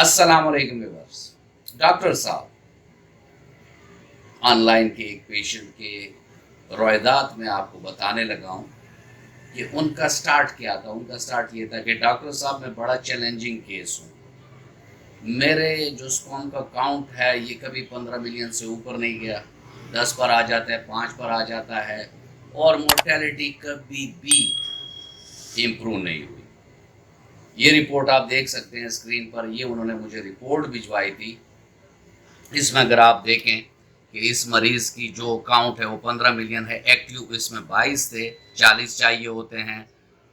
अस्सलाम वालेकुम viewers. Doctor साहब, ऑनलाइन के एक पेशेंट के रोयदात में आपको बताने लगा हूँ कि उनका स्टार्ट क्या था। उनका स्टार्ट ये था कि डॉक्टर साहब मैं बड़ा चैलेंजिंग केस हूँ। मेरे जो स्पर्म का काउंट है ये कभी 15 मिलियन से ऊपर नहीं गया, 10 पर आ जाता है, 5 पर आ जाता है, और मोर्टेलिटी कभी भी इम्प्रूव नहीं हुई। ये रिपोर्ट आप देख सकते हैं स्क्रीन पर। ये उन्होंने मुझे रिपोर्ट भिजवाई थी। इसमें अगर आप देखें कि इस मरीज की जो काउंट है वो 15 मिलियन है, एक्टिव इसमें 22 थे, 40 चाहिए होते हैं,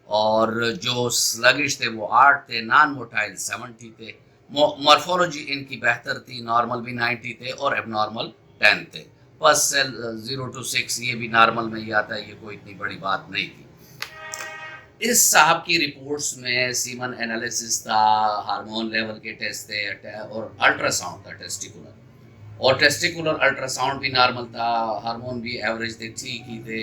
और जो स्लगिश थे वो 8 थे, नॉन मोटाइल 70 थे। मॉर्फोलॉजी इनकी बेहतर थी, नॉर्मल भी 90 थे और एबनॉर्मल 10 थे। फर्स्ट सेल 0 to 6 ये भी नॉर्मल में ही आता है, ये कोई इतनी बड़ी बात नहीं थी। इस साहब की रिपोर्ट्स में सीमन एनालिसिस था, हार्मोन लेवल के टेस्ट थे और अल्ट्रासाउंड था टेस्टिकुलर, और टेस्टिकुलर अल्ट्रासाउंड भी नॉर्मल था, हार्मोन भी एवरेज थे, ठीक ही थे।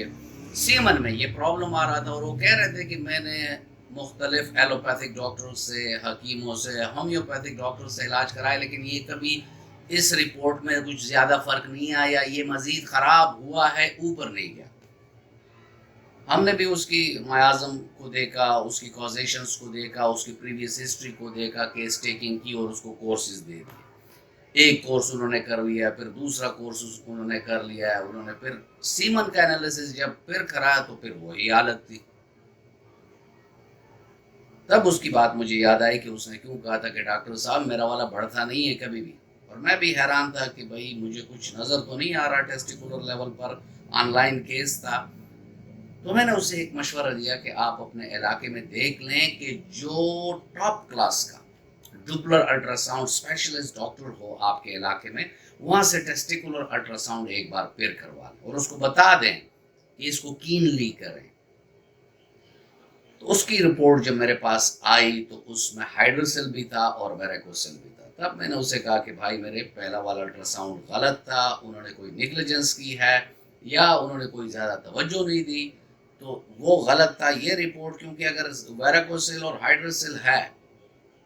सीमन में ये प्रॉब्लम आ रहा था और वो कह रहे थे कि मैंने मुख्तलिफ एलोपैथिक डॉक्टरों से, हकीमों से, होम्योपैथिक डॉक्टर से इलाज कराया, लेकिन ये कभी इस रिपोर्ट में कुछ ज़्यादा फ़र्क नहीं आया, ये मज़ीद ख़राब हुआ है, ऊपर नहीं गया। हमने भी उसकी मायाज़म को देखा, उसकी कॉजेशंस को देखा, उसकी प्रीवियस हिस्ट्री को देखा, केस टेकिंग की और उसको कोर्सेज दे दिए। एक कोर्स उन्होंने कर लिया, फिर दूसरा कोर्स उन्होंने कर लिया है, उन्होंने फिर सीमन का एनालिसिस जब फिर कराया तो फिर वही हालत थी। तब उसकी बात मुझे याद आई कि उसने क्यों कहा था कि डॉक्टर साहब मेरा वाला बढ़ता नहीं है कभी भी। और मैं भी हैरान था कि भाई मुझे कुछ नज़र तो नहीं आ रहा टेस्टिकुलर लेवल पर, ऑनलाइन केस था। तो मैंने उसे एक मशवरा दिया कि आप अपने इलाके में देख लें कि जो टॉप क्लास का डुपलर अल्ट्रासाउंड स्पेशलिस्ट डॉक्टर हो आपके इलाके में, वहाँ से टेस्टिकुलर अल्ट्रासाउंड एक बार फिर करवा लें और उसको बता दें कि इसको कीनली करें। तो उसकी रिपोर्ट जब मेरे पास आई तो उसमें हाइड्रोसेल भी था और वेरिकोसेल भी था। तब मैंने उसे कहा कि भाई मेरे पहला वाला अल्ट्रासाउंड गलत था, उन्होंने कोई निग्लिजेंस की है या उन्होंने कोई ज़्यादा तवज्जो नहीं दी, तो वो गलत था ये रिपोर्ट। क्योंकि अगर वेरिकोसेल और हाइड्रोसेल है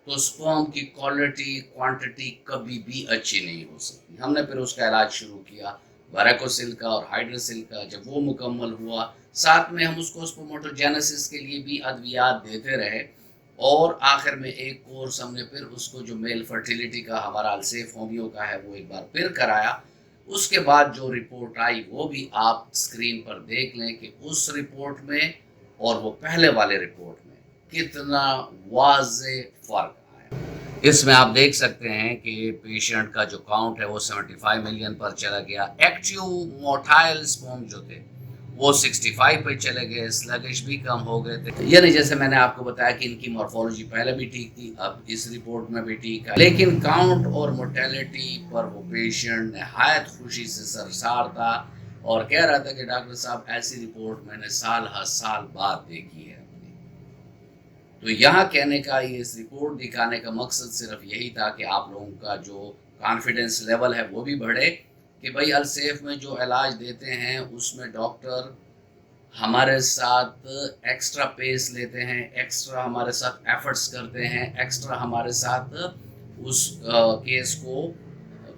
तो स्पर्म की क्वालिटी क्वांटिटी कभी भी अच्छी नहीं हो सकती। हमने फिर उसका इलाज शुरू किया, वेरिकोसेल का और हाइड्रोसेल का। जब वो मुकम्मल हुआ, साथ में हम उसको स्पर्मेटोजेनेसिस के लिए भी अद्वियात देते रहे, और आखिर में एक कोर्स हमने फिर उसको जो मेल फर्टिलिटी का हमारा अलसेफ होमियो का है वो एक बार फिर कराया। उसके बाद जो रिपोर्ट आई वो भी आप स्क्रीन पर देख लें कि उस रिपोर्ट में और वो पहले वाले रिपोर्ट में कितना वाज़े फ़र्क आया। इसमें आप देख सकते हैं कि पेशेंट का जो काउंट है वो 75 मिलियन पर चला गया, एक्टिव मोटाइल स्पर्म जो थे वो 65 पे चले गए, स्लगिश भी कम हो गए थे। यानी जैसे मैंने आपको बताया कि इनकी मॉर्फोलॉजी पहले भी ठीक थी, अब इस रिपोर्ट में भी ठीक है, लेकिन काउंट और मोर्टेलिटी पर वो पेशेंट नहायत खुशी से सरसार था और कह रहा था कि डॉक्टर साहब ऐसी रिपोर्ट मैंने साल हर साल बाद देखी है। तो यहाँ कहने का, ये इस रिपोर्ट दिखाने का मकसद सिर्फ यही था कि आप लोगों का जो कॉन्फिडेंस लेवल है वो भी बढ़े कि भाई अलसेफ में जो इलाज देते हैं उसमें डॉक्टर हमारे साथ एक्स्ट्रा पेस लेते हैं, एक्स्ट्रा हमारे साथ एफर्ट्स करते हैं, एक्स्ट्रा हमारे साथ उस केस को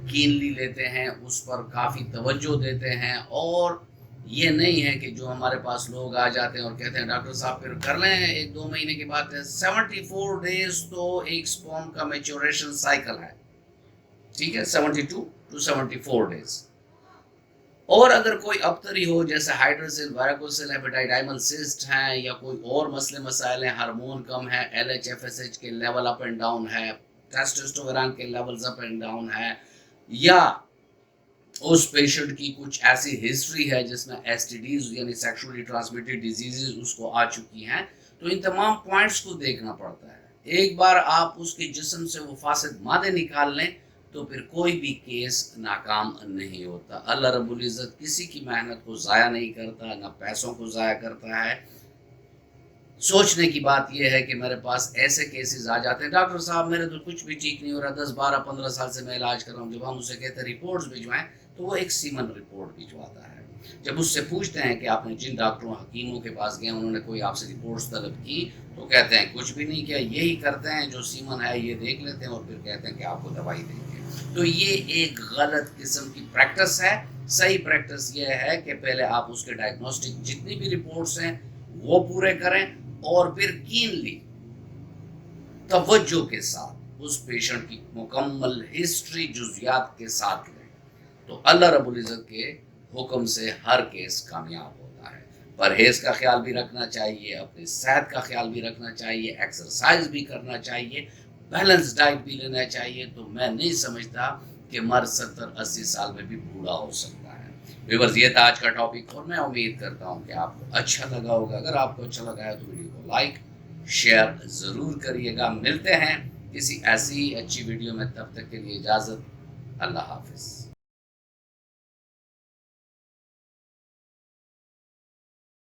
कीनली लेते हैं, उस पर काफ़ी तवज्जो देते हैं। और ये नहीं है कि जो हमारे पास लोग आ जाते हैं और कहते हैं डॉक्टर साहब फिर कर लें एक दो महीने के बाद। 74 डेज तो एक स्पर्म का मैच्योरेशन साइकिल है, ठीक है, 72 to 74 डेज। और अगर कोई अबतरी हो जैसे हाइड्रोसेल, वाराकोसेल, हेपेटाइडाइमल सिस्ट हैं या कोई और मसले मसाइल हैं, हार्मोन कम है, LH-FSH के लेवल अप एंड डाउन है, टेस्टोस्टेरोन के लेवल्स अप एंड डाउन है, या उस पेशेंट की कुछ ऐसी हिस्ट्री है जिसमें एसटीडीज यानी सेक्सुअली ट्रांसमिटेड डिजीजेज उसको आ चुकी हैं, तो इन तमाम पॉइंट्स को देखना पड़ता है। एक बार आप उसके जिस्म से वो फासिद मादे निकाल लें तो फिर कोई भी केस नाकाम नहीं होता। अल्लाह रब्बुल इज़्ज़त किसी की मेहनत को ज़ाया नहीं करता, ना पैसों को ज़ाया करता है। सोचने की बात यह है कि मेरे पास ऐसे केसेस आ जाते हैं, डॉक्टर साहब मेरे तो कुछ भी ठीक नहीं हो रहा, 10 12 15 साल से मैं इलाज कर रहा हूँ। जब हम उसे कहते हैं रिपोर्ट्स भिजवाएं तो वो एक सीमन रिपोर्ट भिजवाता है। جب اس سے پوچھتے ہیں کہ آپ نے جن ڈاکٹروں حکیموں کے پاس گئے انہوں نے کوئی آپ سے رپورٹس طلب کی، تو کہتے ہیں کچھ بھی نہیں کیا، یہی کرتے ہیں جو سیمن ہے یہ دیکھ لیتے ہیں اور پھر کہتے ہیں کہ آپ کو دوائی دیں گے۔ تو یہ ایک غلط قسم کی پریکٹس ہے۔ صحیح پریکٹس یہ ہے کہ پہلے آپ اس کے ڈائگنوسٹک جتنی بھی رپورٹس ہیں وہ پورے کریں اور پھر کینلی توجہ کے ساتھ اس پیشنٹ کی مکمل ہسٹری جزیات کے ساتھ لیں، تو اللہ رب العزت کے حکم سے ہر کیس کامیاب ہوتا ہے۔ پرہیز کا خیال بھی رکھنا چاہیے، اپنی صحت کا خیال بھی رکھنا چاہیے، ایکسرسائز بھی کرنا چاہیے، بیلنس ڈائٹ بھی لینا چاہیے۔ تو میں نہیں سمجھتا کہ مرد 70-80 سال میں بھی بوڑھا ہو سکتا ہے۔ ویورز، یہ تھا آج کا ٹاپک اور میں امید کرتا ہوں کہ آپ کو اچھا لگا ہوگا۔ اگر آپ کو اچھا لگا ہے تو ویڈیو کو لائک شیئر ضرور کریے گا۔ ملتے ہیں کسی ایسی اچھی ویڈیو میں، تب تک کے لیے اجازت، اللہ حافظ۔